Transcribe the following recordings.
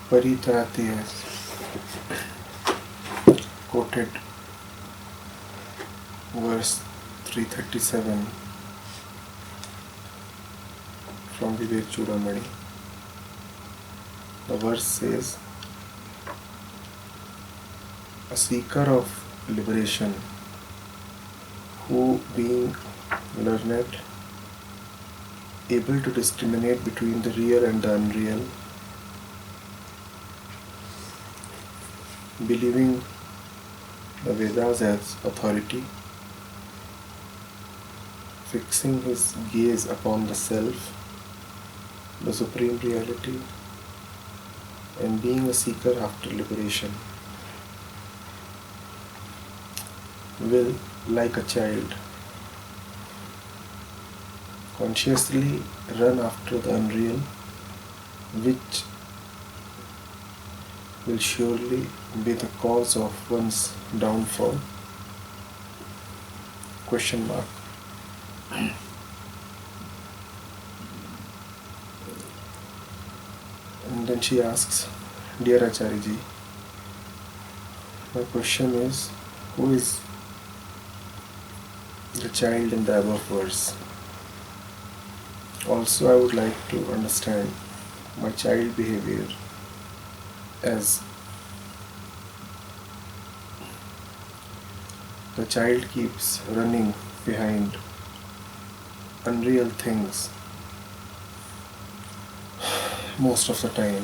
Paritarati has quoted verse 337 from Vivekachudamani. The verse says, a seeker of liberation who, being learned, able to discriminate between the real and the unreal, believing the Vedas as authority, fixing his gaze upon the self, the supreme reality, and being a seeker after liberation, will, like a child, consciously run after the unreal, which will surely be the cause of one's downfall? Question mark. And then she asks, Dear Acharya ji, my question is, who is the child in the above verse? Also, I would like to understand my child behavior as the child keeps running behind unreal things most of the time.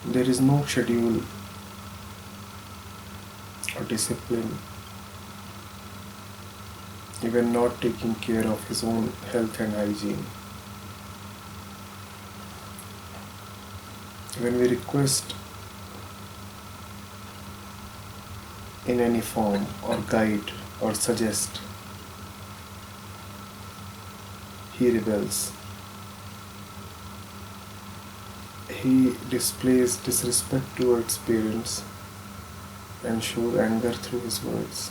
There is no schedule or discipline, even not taking care of his own health and hygiene. When we request in any form or guide or suggest, he rebels. He displays disrespect towards parents and shows anger through his words,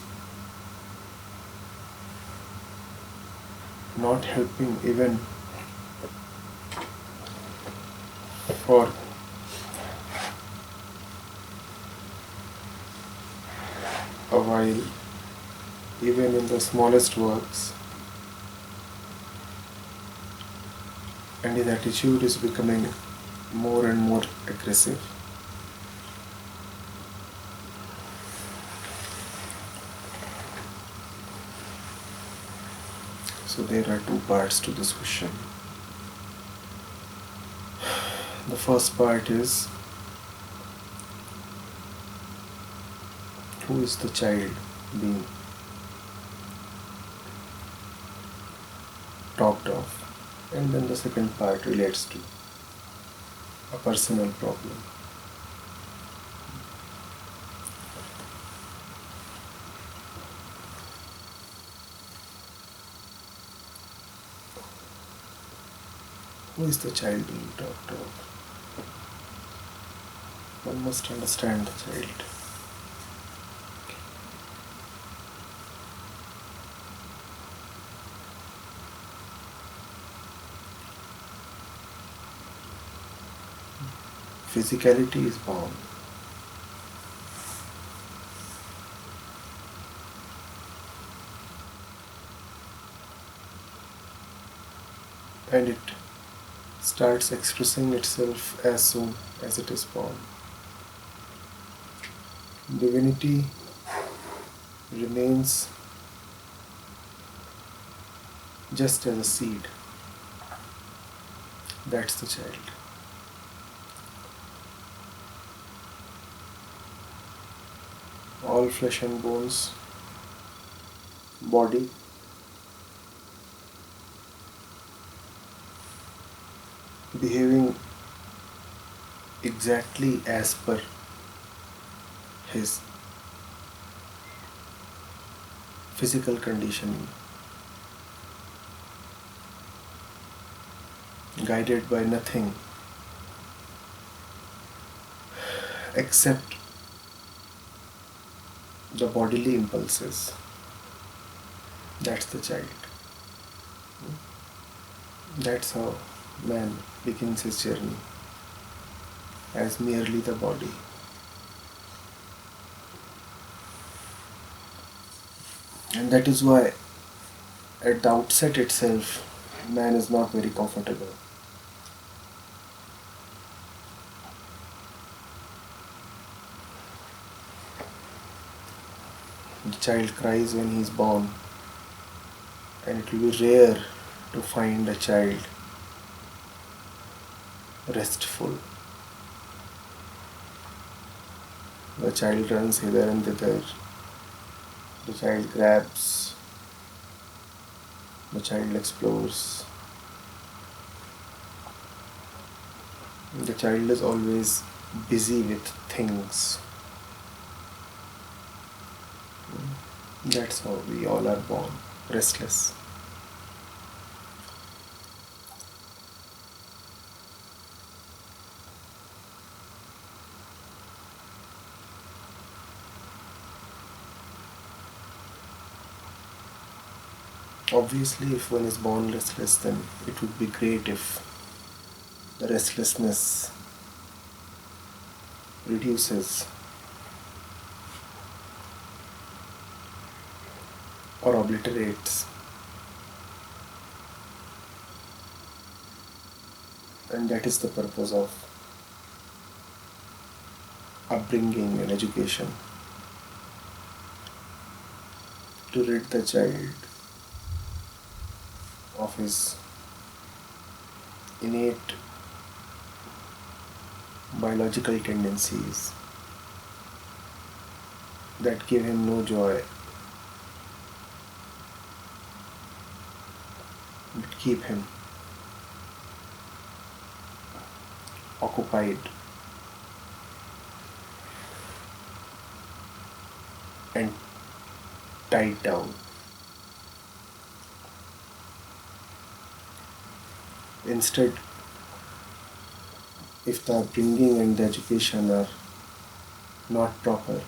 not helping even for a while, even in the smallest works, and his attitude is becoming more and more aggressive. So there are two parts to this question. The first part is, who is the child being talked of? And then the second part relates to a personal problem. Who is the child being talked of? One must understand the child. Physicality is born. And it starts expressing itself as soon as it is born. Divinity remains just as a seed. That's the child. All flesh and bones, body, behaving exactly as per his physical conditioning, guided by nothing except the bodily impulses. That's the child. That's how man begins his journey. as merely the body. And that is why, at the outset itself, man is not very comfortable. The child cries when he is born, and it will be rare to find a child restful. The child runs hither and thither, the child grabs, the child explores. The child is always busy with things. That's how we all are born, restless. Obviously, if one is born restless, then it would be great if the restlessness reduces or obliterates. And that is the purpose of upbringing and education, to rid the child of his innate biological tendencies that give him no joy, but keep him occupied and tied down. Instead, if the upbringing and the education are not proper,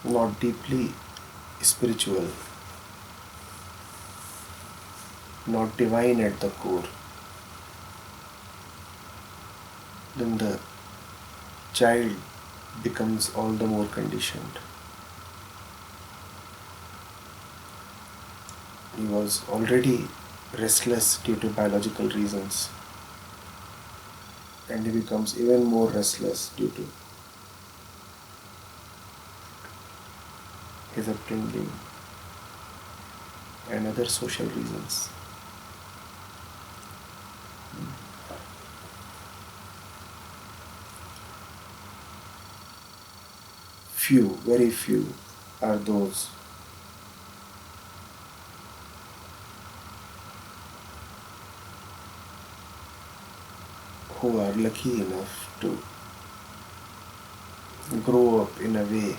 not deeply spiritual, not divine at the core, then the child becomes all the more conditioned. He was already restless due to biological reasons, and he becomes even more restless due to his upbringing and other social reasons. Few, very few, are those who are lucky enough to grow up in a way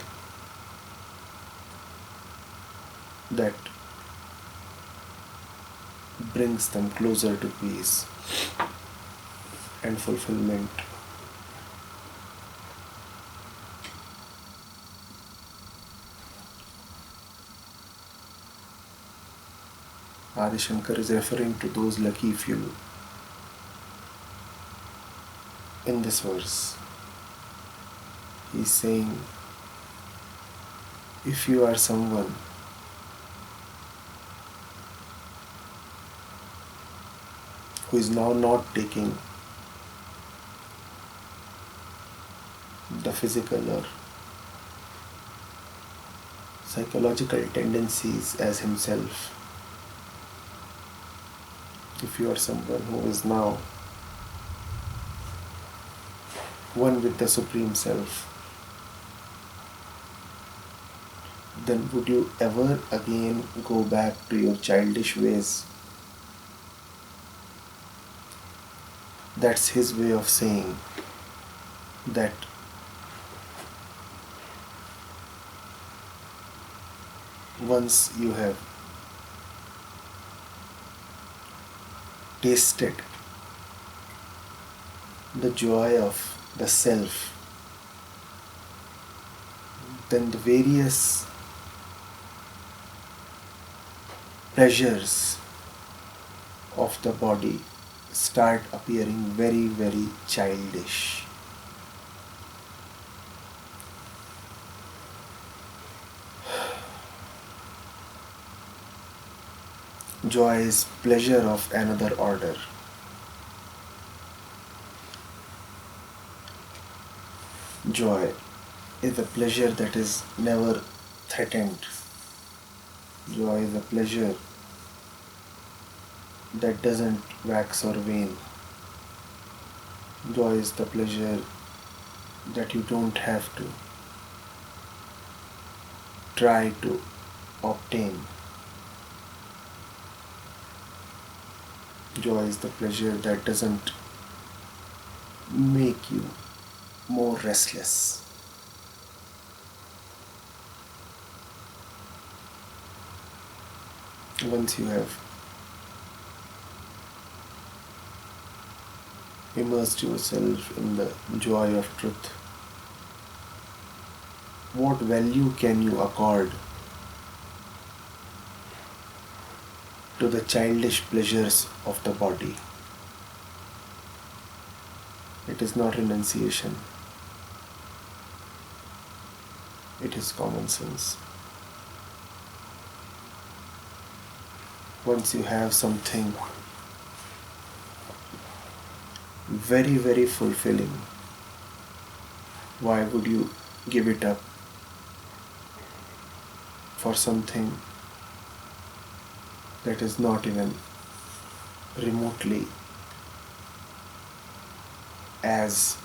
that brings them closer to peace and fulfillment. Adi Shankar is referring to those lucky few in this verse. He is saying, if you are someone who is now not taking the physical or psychological tendencies as himself, if you are someone who is now one with the Supreme Self, then would you ever again go back to your childish ways? That's his way of saying that once you have tasted the joy of the self, then the various pleasures of the body start appearing very, very childish. Joy is pleasure of another order. Joy is a pleasure that is never threatened. Joy is a pleasure that doesn't wax or wane. Joy is the pleasure that you don't have to try to obtain. Joy is the pleasure that doesn't make you more restless. Once you have immersed yourself in the joy of truth, what value can you accord to the childish pleasures of the body? It is not renunciation. It is common sense. Once you have something very, very fulfilling, why would you give it up for something that is not even remotely as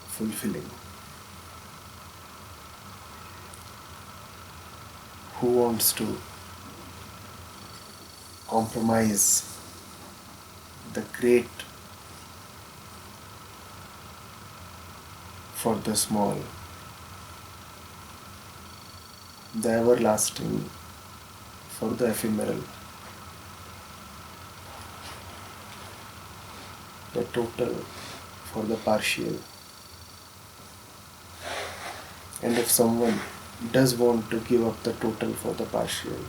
fulfilling? Who wants to compromise the great for the small, the everlasting for the ephemeral, the total for the partial? And if someone does want to give up the total for the partial,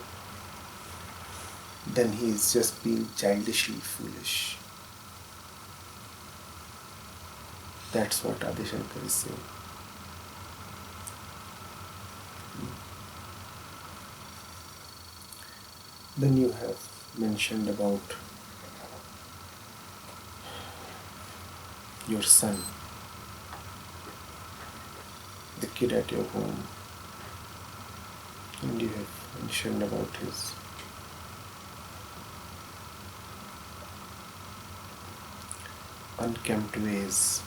then he is just being childishly foolish. That's what Adi Shankar is saying. Then you have mentioned about your son, the kid at your home, and you have mentioned about his unkempt ways,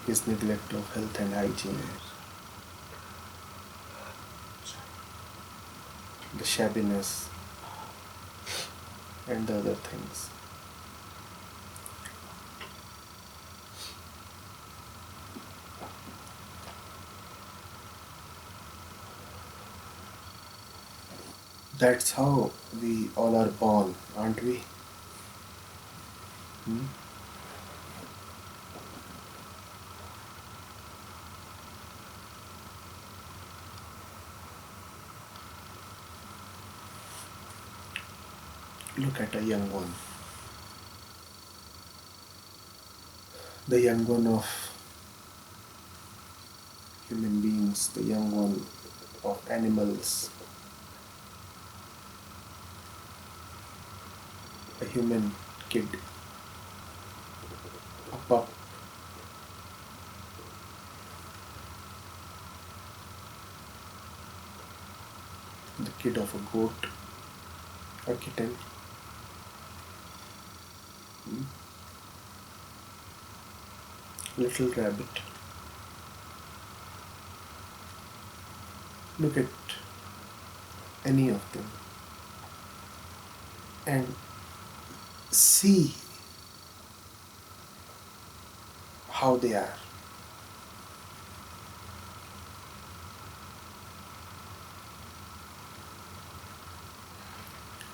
his neglect of health and hygiene, the shabbiness, and the other things. That's how we all are born, aren't we? Look at a young one. The young one of human beings, the young one of animals. A human kid, a pup, the kid of a goat, a kitten, little rabbit. Look at any of them and see how they are.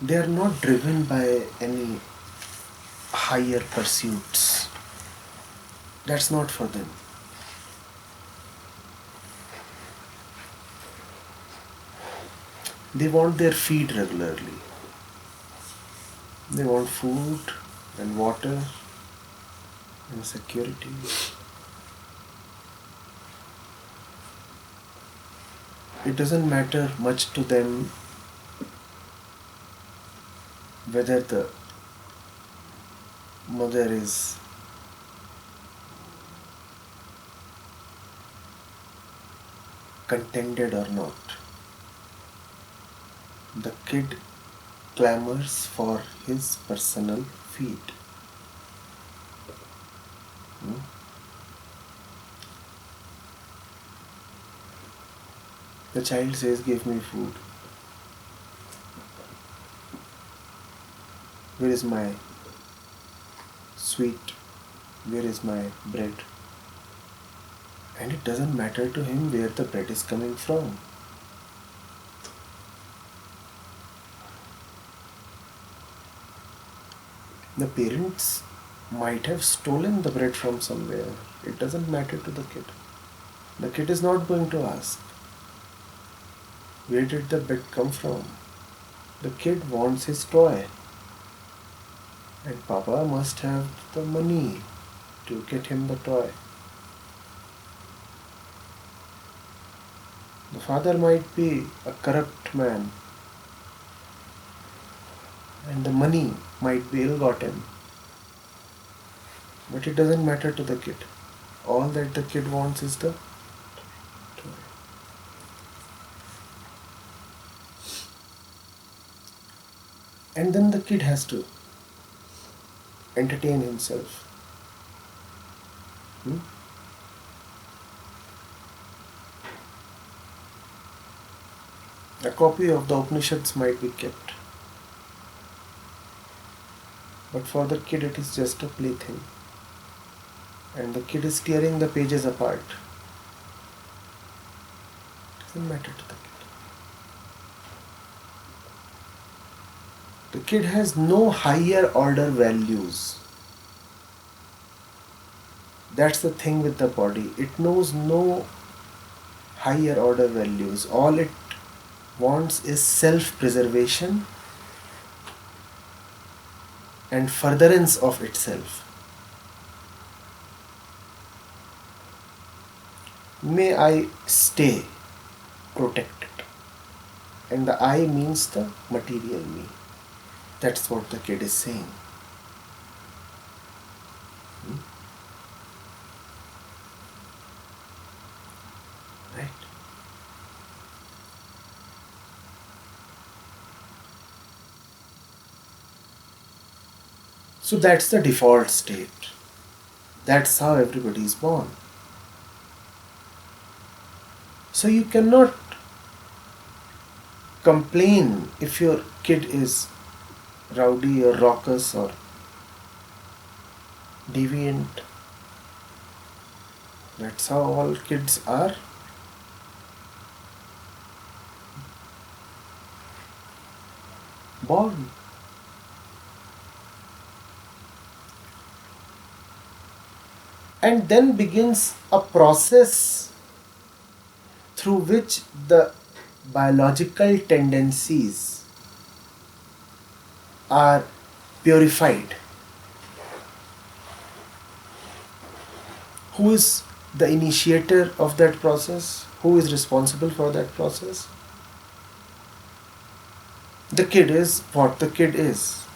They are not driven by any higher pursuits. That's not for them. They want their feed regularly. They want food and water and security. It doesn't matter much to them whether the mother is contented or not. The kid clamors for his personal feed. Hmm? The child says, "Give me food. Where is my sweet? Where is my bread?" And it doesn't matter to him where the bread is coming from. The parents might have stolen the bread from somewhere. It doesn't matter to the kid. The kid is not going to ask, where did the bread come from? The kid wants his toy. And Papa must have the money to get him the toy. The father might be a corrupt man, and the money might be ill-gotten. But it doesn't matter to the kid. All that the kid wants is the toy. And then the kid has to entertain himself. A copy of the Upanishads might be kept. But for the kid it is just a plaything. And the kid is tearing the pages apart. It doesn't matter to the kid. The kid has no higher order values. That's the thing with the body. It knows no higher order values. All it wants is self-preservation and furtherance of itself. May I stay protected. And the I means the material me. That's what the kid is saying. Right? So that's the default state. That's how everybody is born. So you cannot complain if your kid is rowdy or raucous or deviant. That's how all kids are. Born. And then begins a process through which the biological tendencies are purified. Who is the initiator of that process? Who is responsible for that process? The kid is what the kid is.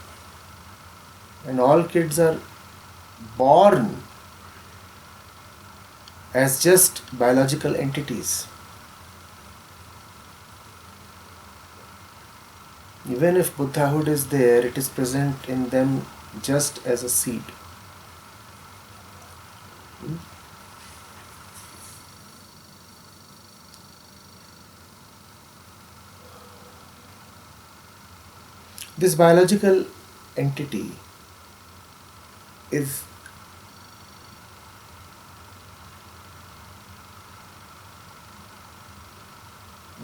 And all kids are born as just biological entities. Even if Buddhahood is there, it is present in them just as a seed. This biological entity is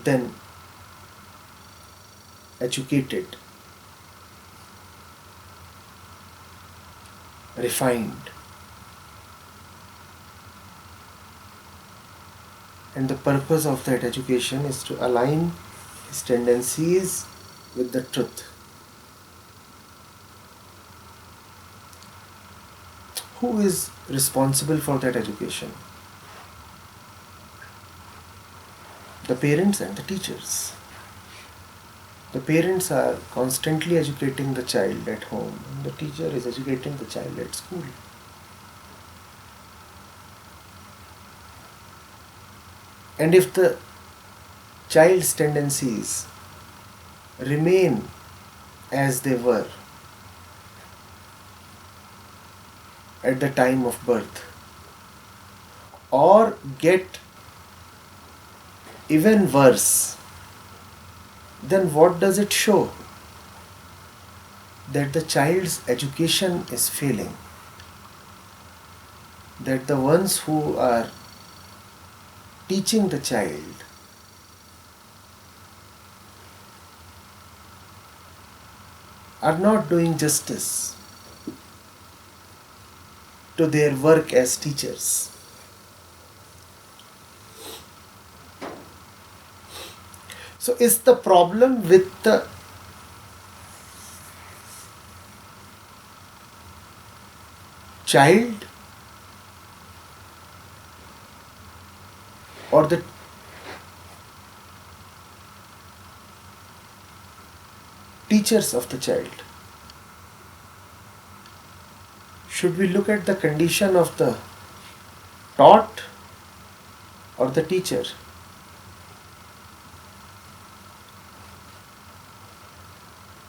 then educated, refined, and the purpose of that education is to align his tendencies with the truth. Who is responsible for that education? The parents and the teachers. The parents are constantly educating the child at home, and the teacher is educating the child at school. And if the child's tendencies remain as they were at the time of birth, or get even worse, then what does it show? That the child's education is failing. That the ones who are teaching the child are not doing justice to their work as teachers. So is the problem with the child or the teachers of the child? Should we look at the condition of the taught or the teacher?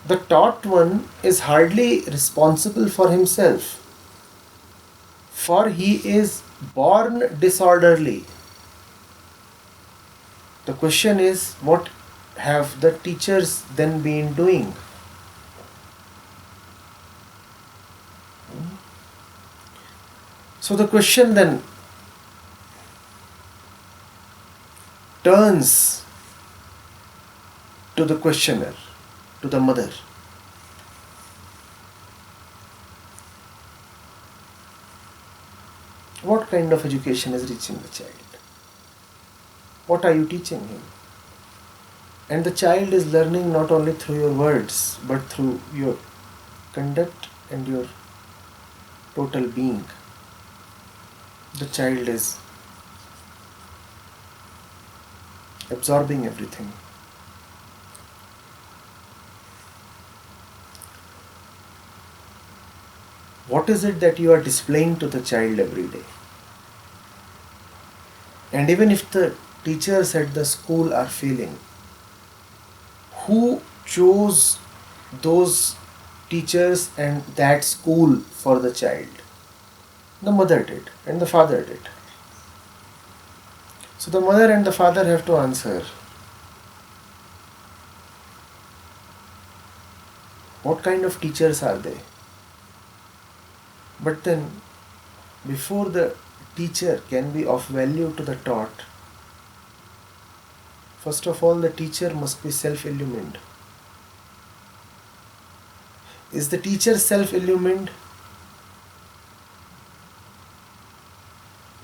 The taught one is hardly responsible for himself, for he is born disorderly. The question is, what have the teachers then been doing? So the question then turns to the questioner, to the mother. What kind of education is reaching the child? What are you teaching him? And the child is learning not only through your words, but through your conduct and your total being. The child is absorbing everything. What is it that you are displaying to the child every day? And even if the teachers at the school are failing, who chose those teachers and that school for the child? The mother did and the father did. So the mother and the father have to answer. What kind of teachers are they? But then, before the teacher can be of value to the taught, first of all, the teacher must be self-illumined. Is the teacher self-illumined?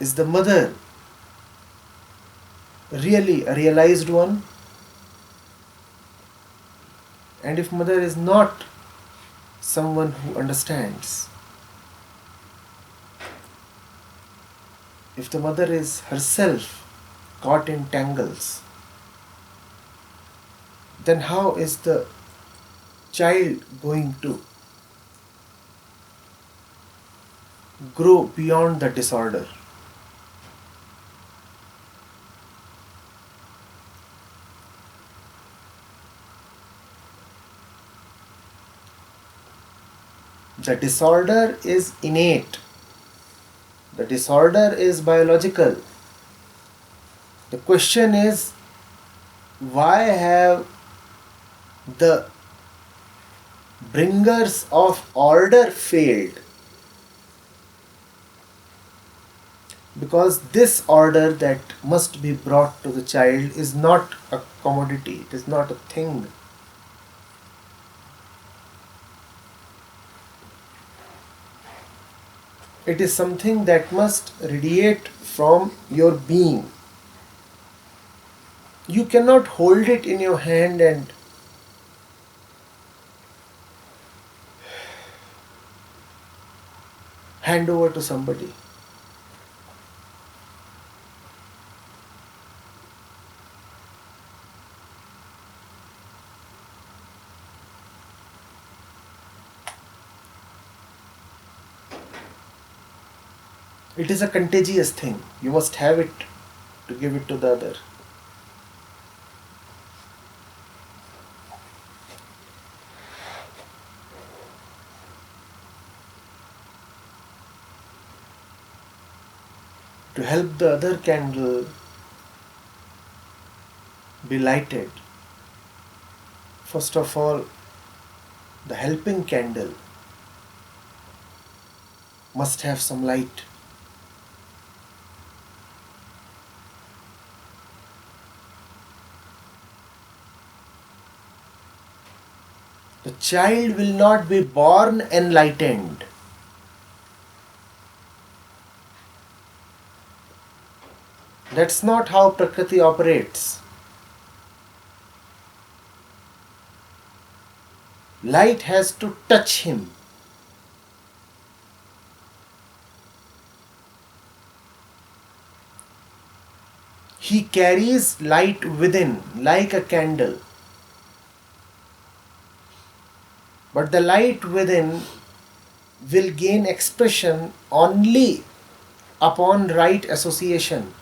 Is the mother really a realized one? And if mother is not someone who understands, if the mother is herself caught in tangles, then how is the child going to grow beyond the disorder? The disorder is innate. The disorder is biological. The question is, why have the bringers of order failed? Because this order that must be brought to the child is not a commodity, it is not a thing. It is something that must radiate from your being. You cannot hold it in your hand and hand over to somebody. It is a contagious thing. You must have it to give it to the other. To help the other candle be lighted, first of all, the helping candle must have some light. The child will not be born enlightened. That's not how Prakriti operates. Light has to touch him. He carries light within like a candle. But the light within will gain expression only upon right association.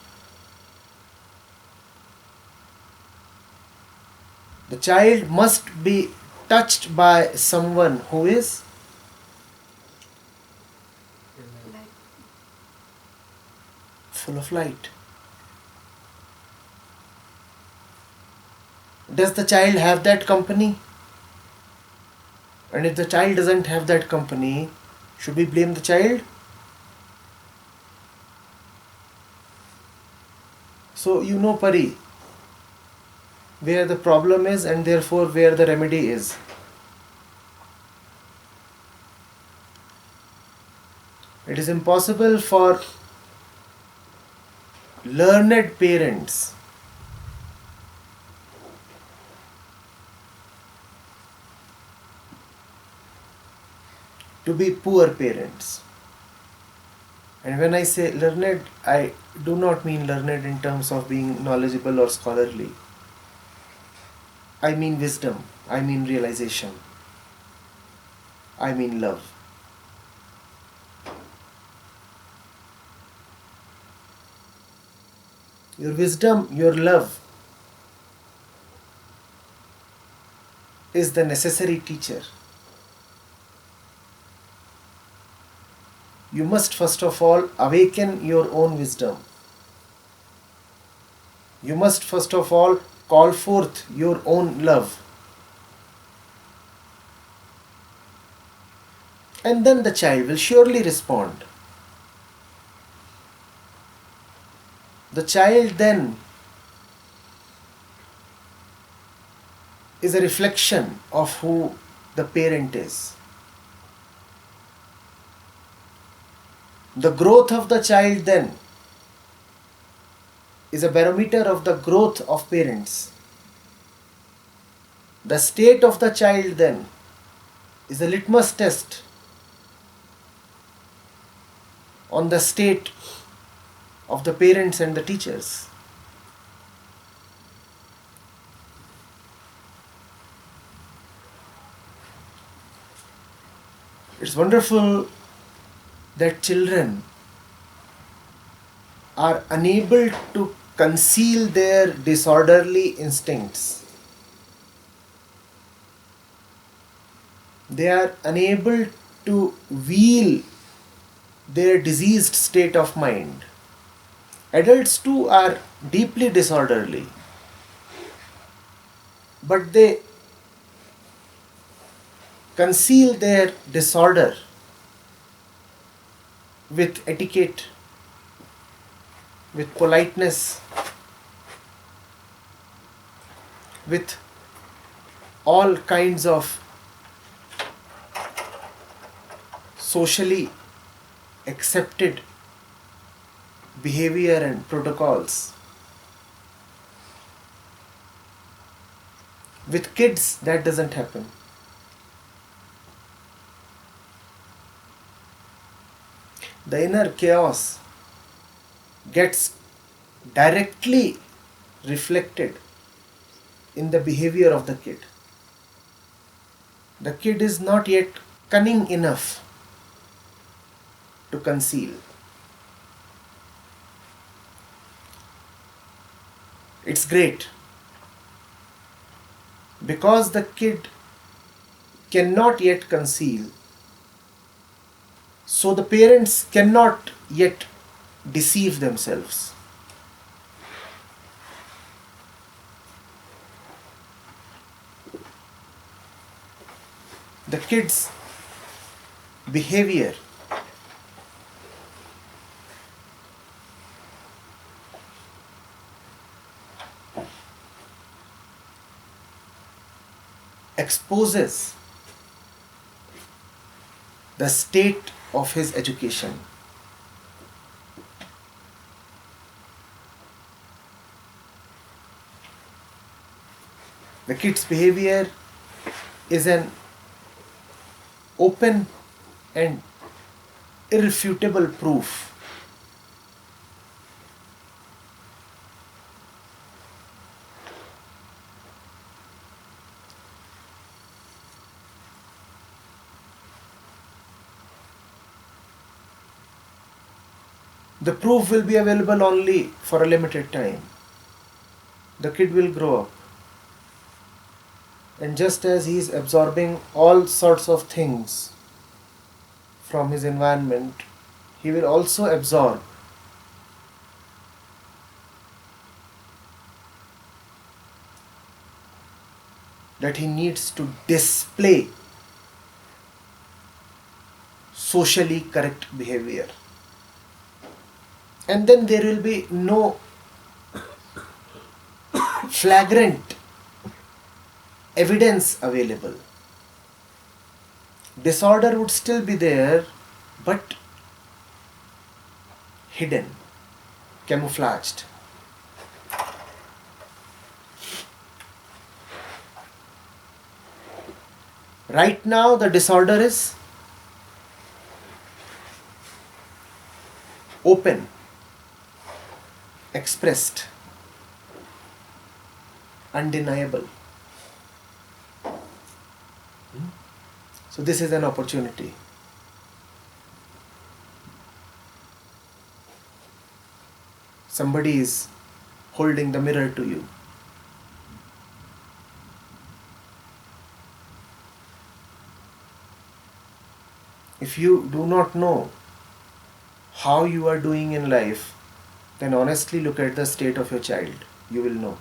The child must be touched by someone who is full of light. Does the child have that company? And if the child doesn't have that company, should we blame the child? So you know, Pari, where the problem is and therefore where the remedy is. It is impossible for learned parents to be poor parents. And when I say learned, I do not mean learned in terms of being knowledgeable or scholarly. I mean wisdom, I mean realization, I mean love. Your wisdom, your love is the necessary teacher. You must first of all awaken your own wisdom. You must first of all call forth your own love. And then the child will surely respond. The child then is a reflection of who the parent is. The growth of the child then is a barometer of the growth of parents. The state of the child then is a litmus test on the state of the parents and the teachers. It's wonderful that children are unable to conceal their disorderly instincts. They are unable to veil their diseased state of mind. Adults too are deeply disorderly, but they conceal their disorder with etiquette, with politeness, with all kinds of socially accepted behavior and protocols. With kids, that doesn't happen. The inner chaos gets directly reflected in the behavior of the kid. The kid is not yet cunning enough to conceal. It's great because the kid cannot yet conceal, so the parents cannot yet deceive themselves. The kid's behavior exposes the state of his education. The kid's behavior is an open and irrefutable proof the proof will be available only for a limited time. The kid will grow up, and just as he is absorbing all sorts of things from his environment, he will also absorb that he needs to display socially correct behavior. And then there will be no flagrant evidence available. Disorder would still be there, but hidden, camouflaged. Right now, the disorder is open, expressed, undeniable. So this is an opportunity. Somebody is holding the mirror to you. If you do not know how you are doing in life, then honestly look at the state of your child. You will know.